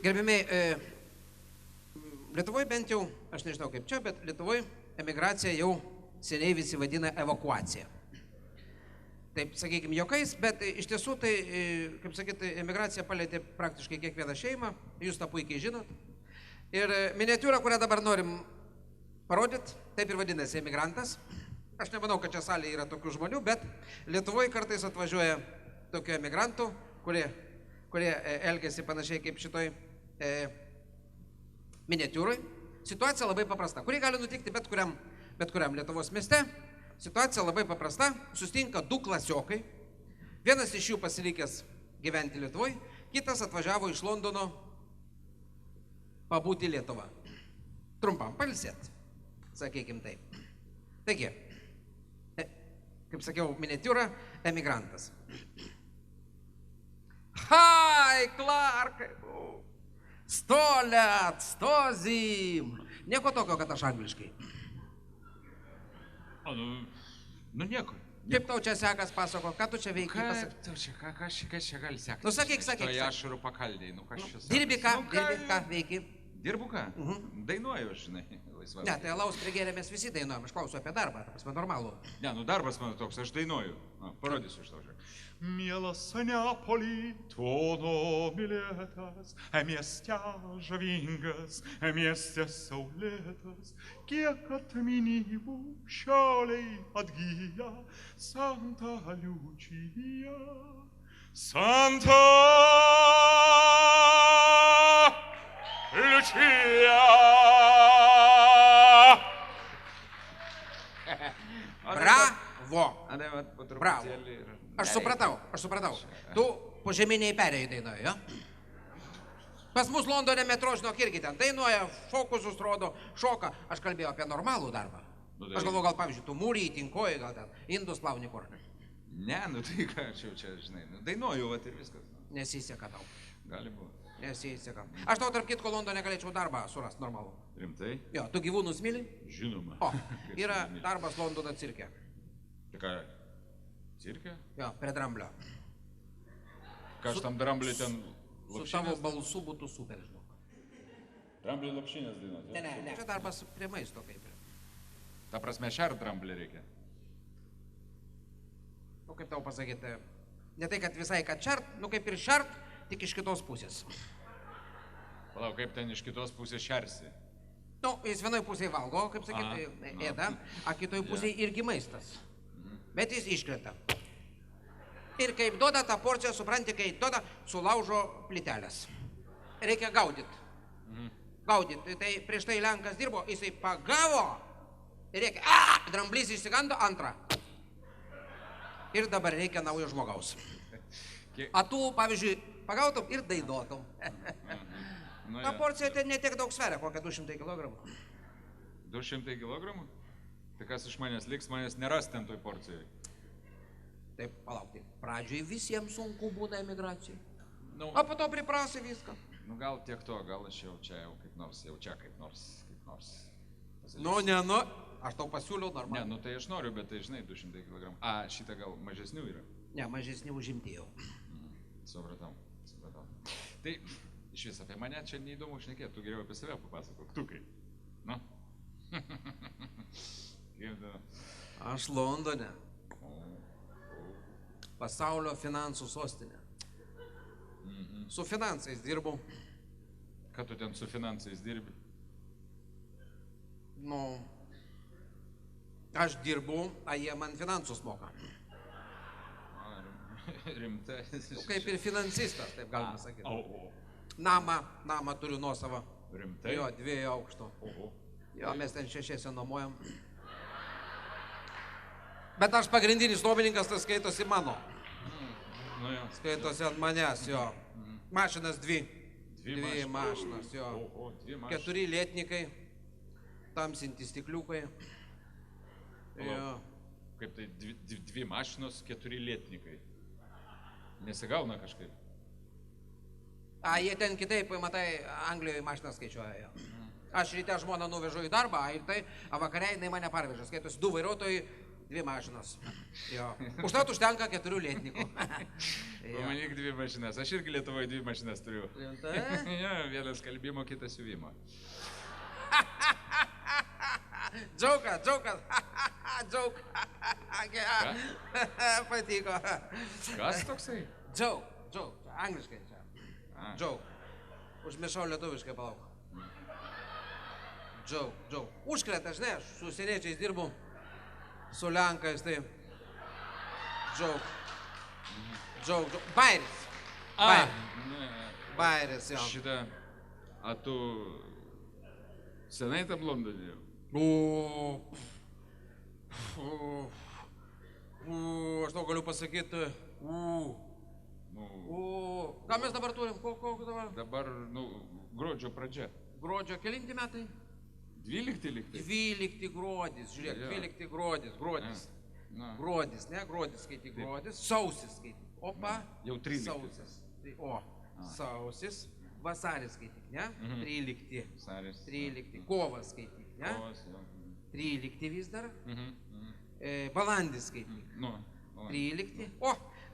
Gerbimiai, Lietuvoje bent jau, aš nežinau kaip čia, bet Lietuvoje emigracija jau seniai visi vadina evakuacija. Taip, sakykime, jokais, bet iš tiesų tai, kaip sakyti, emigracija palėtė praktiškai kiekvieną šeimą, jūs tą puikiai žinot. Ir miniatiūra, kurią dabar norim parodyti, taip ir vadinasi emigrantas. Aš nemanau, kad čia salėje yra tokių žmonių, bet Lietuvoje kartais atvažiuoja tokių emigrantų, kurie elgiasi panašiai kaip šitoj miniatiūroj. Situacija labai paprasta, kuri gali nutikti bet kuriam Lietuvos mieste. Situacija labai paprasta, susitinka du klasiokai, vienas iš jų pasilikęs gyventi Lietuvoje, kitas atvažiavo iš Londono pabūti Lietuvą. Trumpam pailsėt, sakykim taip. Taigi, kaip sakiau, miniatiūra, emigrantas. Hai, Clarkai, stolet, stozim. Nieko tokio, kad aš angliškai. Nu nieko. Kaip tau čia sekas, pasako, ką tu čia veiki? Kas čia gali sekti? Nu sakyk. Toje ašarų pakaldėjai, kas čia sekti? Dirbi ką, veiki? Dirbu ką? Dainuoju, žinai, laisvai. Ne, tai alaus prigėrė mes visi dainuojam, aš klausiu apie darbą, ta prasme, normalų. Ne, darbas mano toks, aš dainuoju. Parodysiu iš tau, žiūrėk. Mielas Neapoli, tono mylėtas, mieste žavingas, mieste saulėtas, kiek atminimų šioliai atgyja, Santa Liučija. Santa Liučija! Bravo! Bravo. Aš supratau. Tu požeminiai perėjai dainuoji, jo? Pas mus Londone metro, žinok, irgi ten dainuoja, fokusus rodo, šoka. Aš kalbėjau apie normalų darbą. Aš galvoju, gal, pavyzdžiui, tu mūrį įtinkoji, gal ten indus plauni kur. Ne, tai ką čia, žinai, dainuoju, vat ir viskas. Nesiseka tau. Gali būti. Nesiseka. Aš tau tarp kitko Londone galėčiau darbą surast normalų. Rimtai? Jo, tu gyvūnus myli? Žinoma. O, yra darbas Londono cirke. Tai ką, cirke? Jo, prie dramblio. Ką aš tam dramblį ten Su tavo balsu būtų super, žinok. Dramblį lopšinės dainuot? Ne. Čia darbas prie maisto kaip ir. Ta prasme, šert dramblį reikia. Nu, kaip tau pasakyti, ne tai, kad visai, kad šert, nu kaip ir šert, tik iš kitos pusės. Palauk, kaip ten iš kitos pusės šersi? Nu, jis vienoj pusėje valgo, kaip sakyti, ėda, a kitoj pusėje irgi maistas. Bet jis iškrenta. Ir kaip duoda tą porciją, supranti, kai duoda, sulaužo plytelės. Reikia gaudyti. Gaudyti. Tai prieš tai Lenkas dirbo, jisai pagavo. Ir reikia, dramblys išsigando, antrą. Ir dabar reikia naujo žmogaus. A tu, pavyzdžiui, pagautum ir dainuotum. Ta porcija ten netiek daug sveria, kokia 200 kg. 200 kg? Tai kas iš manęs liks, manęs neras ten toj porcijai. Taip, palaukti. Pradžioj visiems sunku būna emigracijai. O po to priprasi viską. Nu gal tiek to, gal aš jau čia kaip nors. Nu, aš tau pasiūliau normaliai. Ne, nu tai aš noriu, bet tai žinai, 200 kg. Šitą gal mažesnių yra? Ne, mažesnių užimti jau. Supratau. Tai iš vis apie mane čia neįdomu šnekėti, tu geriau apie save papasakok. Tu kaip? Nu? Aš Londone. Pasaulio finansų sostinė. Su finansais dirbau. Ką tu ten su finansais dirbi? Nu, aš dirbu, jie man finansus moka. Rimtai. Kaip ir finansistas, taip galima sakyti. Namą turiu nuosavą. Rimtai? Jo, 2 aukšto. Jo, mes ten 6 nuomojam. Bet aš pagrindinis nuomininkas, tai skaitosi mano. Skaitosi ant manęs, jo. Mašinas 2. 2 mašinas, jo. 4 lėtnikai, tamsinti stikliukai. Kaip tai 2 mašinos, 4 lėtnikai? Nesigauna kažkaip? Jie ten kitaip, matai, Anglijoje mašinas skaičiuoja. Aš ryte žmoną nuvežu į darbą ir tai, vakare jinai mane parveža. Skaitosi 2 vairuotojai, 2 mašinas. Jo. Užtat užtenka 4 lėtnikų. Pamanyk 2 mašinas. Aš irgi Lietuvoje 2 mašinas turiu. Rimtai? Ja, vienas kalbimo, kitas siuvimo. Džaukas. Džauk. Patiko. Kas toksai? Džauk. Angliškai čia. Džauk. Užmiršau lietuviškai, palauk. Džauk. Užkreta, žinai, aš su seniečiais dirbu, su lenkais, tai. Džauk. Bairis. Bairis, jo. Šitą, a tu senai tam Londone? Aš tau galiu pasakyti, ką mes dabar turim, ko dabar? Dabar, gruodžio pradžia. Gruodžio kelinti metai? 12 lygtai. 12 gruodis, žiūrėk, 12 gruodis. Gruodis, ne, gruodis skaityk, gruodis, sausis skaityk. Opa, jau 13. Sausis. Sausis, vasaris skaityk, ne? 13. 13. Kovas skaityk, ne? 13 vis dar. Balandis skaityk. 13.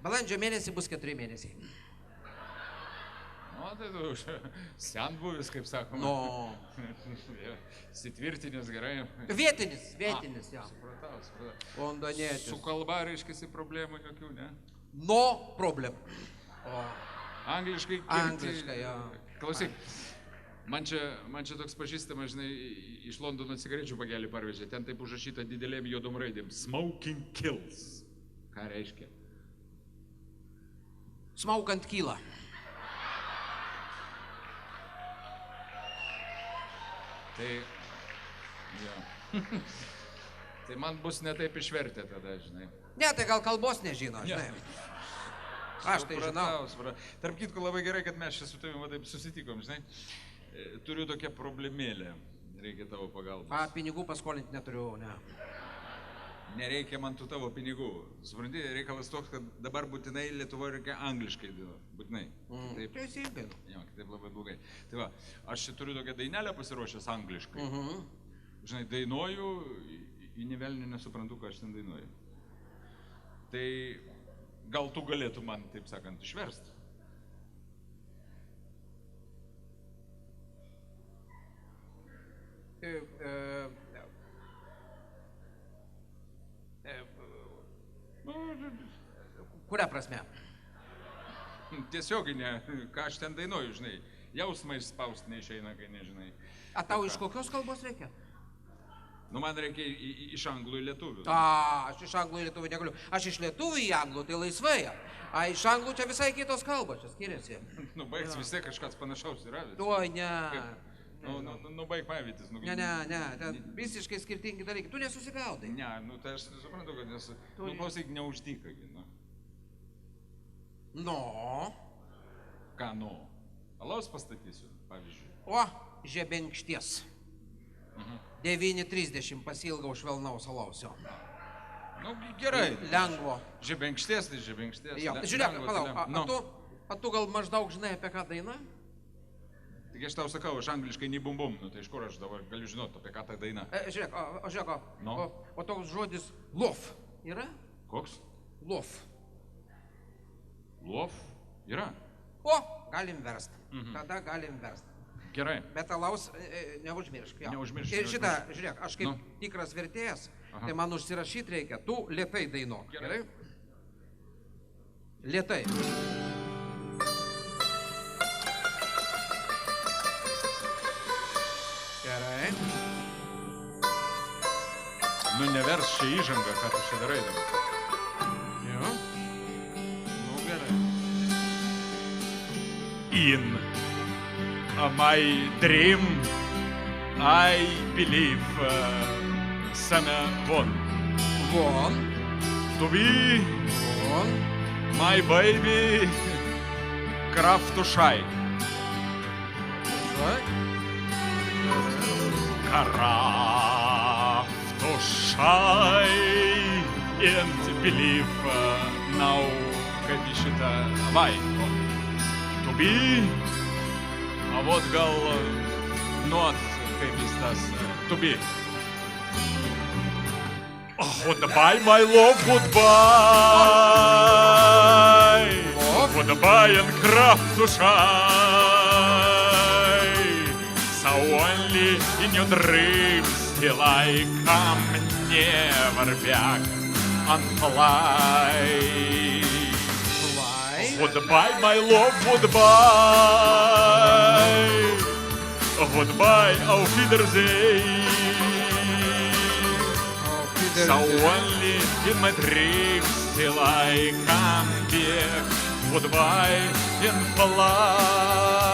Balandžio mėnesį bus 4 mėnesiai. Tai tu senbuvis, kaip sakoma. Sitvirtinis gerai. Vietinis, jo. Supratau. Londonietis. Su kalba reiškiasi problemų jokių, ne? No problem. Angliškai. Angliškai, jo. Klausyk, man čia toks pažįstamas, žinai, iš Londono cigarečių pagelį parvežė. Ten taip užrašyta didelėm juodom raidėm. Smoking kills. Ką reiškia? Smaukant kyla. Tai man bus ne taip išvertę tada, žinai. Ne, tai gal kalbos nežino, žinai. Aš tai žinau. Tarp kitko labai gerai, kad mes čia su tavimi taip susitikom, žinai. Turiu tokią problemėlę, reikia tavo pagalbos. Pinigų paskolinti neturiu, ne. Nereikia man tų tavo pinigų. Supranti, reikalas toks, kad dabar būtinai Lietuvoje reikia angliškai dainuoti. Būtinai. Teisingai. Jo, kitaip labai blogai. Tai va, aš čia turiu tokią dainelę pasiruošęs angliškai. Žinai, dainuoju, į nė velnį nesuprantu, ką aš ten dainuoju. Tai gal tu galėtum man, taip sakant, išversti? Kuria prasme? Tiesioginė, ką aš ten dainuoju, žinai. Jausmą išspausti neišeina, kai nežinai. A tau iš kokios kalbos reikia? Man reikia iš anglų į lietuvių. Aš iš anglų į lietuvių negaliu. Aš iš lietuvių į anglų, tai laisvai. A iš anglų čia visai kitos kalbos, čia skiriasi. Baigs vis tiek kažkas panašaus yra. Oi, ne. Baig pavytis. Ne, ten visiškai skirtingi dalykai. Tu nesusigaudai. Ne, tai aš suprantu, kad nes, klausyk, neuždykai. Ką, alaus pastatysiu, pavyzdžiui. Žebenkšties. 9:30 pasilgau švelnaus alaus. Gerai. Lengvo. Žebenkšties, tai žebenkšties. Žiūrėk, palauk, a tu gal maždaug žinai apie ką daina? Tik aš tau sakau, aš angliškai nei bum-bum, tai iš kur aš dabar galiu žinoti, apie ką ta daina. Žiūrėk, o toks žodis lof yra? Koks? Lof. Lof? Yra. Galim verst. Tada galim verst. Gerai. Bet alaus neužmiršk. Neužmiršk. Ir šitą, žiūrėk, aš kaip tikras vertėjas, tai man užsirašyti reikia, tu lėtai dainuok. Gerai? Lėtai. Gerai. Nevers čia įžanga, ką tu čia darai dabar. Jo. Gerai. In my dream I believe someone to be my baby Kraftušai. Kraftušai and believe now, kaip į šitą vaiko. To be, a vot gal not, kaip jis tas to be. Goodbye, my love, goodbye. Goodbye and craft to shine. So only in your dreams till I come never back and fly. Goodbye, my love, goodbye. Goodbye, auf Wiedersehen. So only in my dreams till I come back. Goodbye and fly.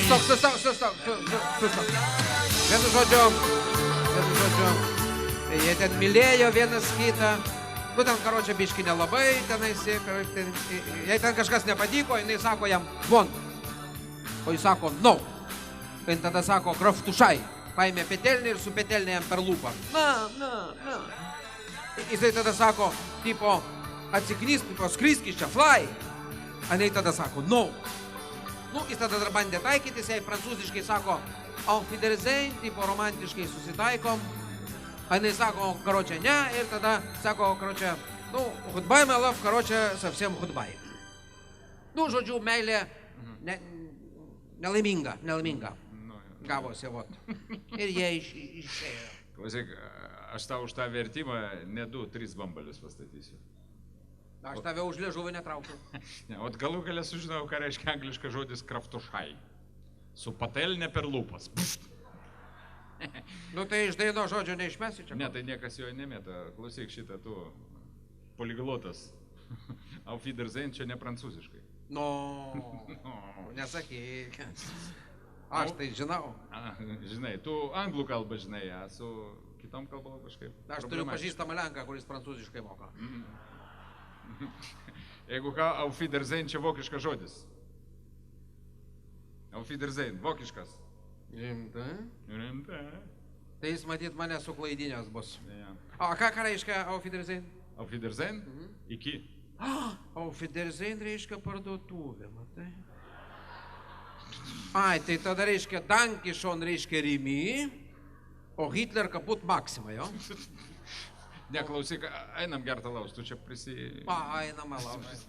Sustok. Vienu žodžiu. Jie ten mylėjo vienas kitą. Nu, ten, karočią, biški nelabai, tenais, jei ten kažkas nepatiko, jinai sako jam, von. O jis sako, no. Ir tada sako, kraftušai. Paėmė petelnį ir su petelnė jam per lūpą. Na. Jisai tada sako, tipo, atsiknysk, tipo, skrisk iš čia, fly. Jinai tada sako, no. Nu, jis tada dar bandė taikytis, jai prancūziškai sako, auf Wiedersehen, tipo, romantiškai susitaikom. Jinai sako, karočią, ne, ir tada sako, karočią, nu, goodbye, my love, karočią, savsiem goodbye. Nu, žodžiu, meilė nelaiminga. Gavosi, vot. Ir jie išėjo. Klausyk, aš tau už tą vertimą ne 2-3 bambalius pastatysiu. Aš tave už liežuvį netraukiu. Ne, o galų galę sužinau, ką reiškia angliškas žodis kraftušai. Su patelne per lūpas. Pšt. Nu tai iš daino žodžio neišmesi čia. Ne, tai niekas jo nemeta. Klausyk šitą tu poliglotas. Auf Wiedersehen čia ne prancūziškai. No, nesakyk. Aš tai žinau. Žinai, tu anglų kalbą žinai, su kitom kalbom kažkaip. Aš turiu pažįstamą lenką, kuris prancūziškai moka. Jeigu ką, auf Wiedersehen čia vokiškas žodis. Auf Wiedersehen, vokiškas. Rimta? Rimta. Tai jis matyt mane suklaidinęs bus. Ja. O ką reiškia auf Wiedersehen? Auf Wiedersehen? Iki. Auf Wiedersehen reiškia parduotuvė, matai? Ai, tai tada reiškia Dankišon reiškia Rimi, o Hitler kaput Maksima, jo? Neklausyk, einam gertą laus, tu čia Einam alaus.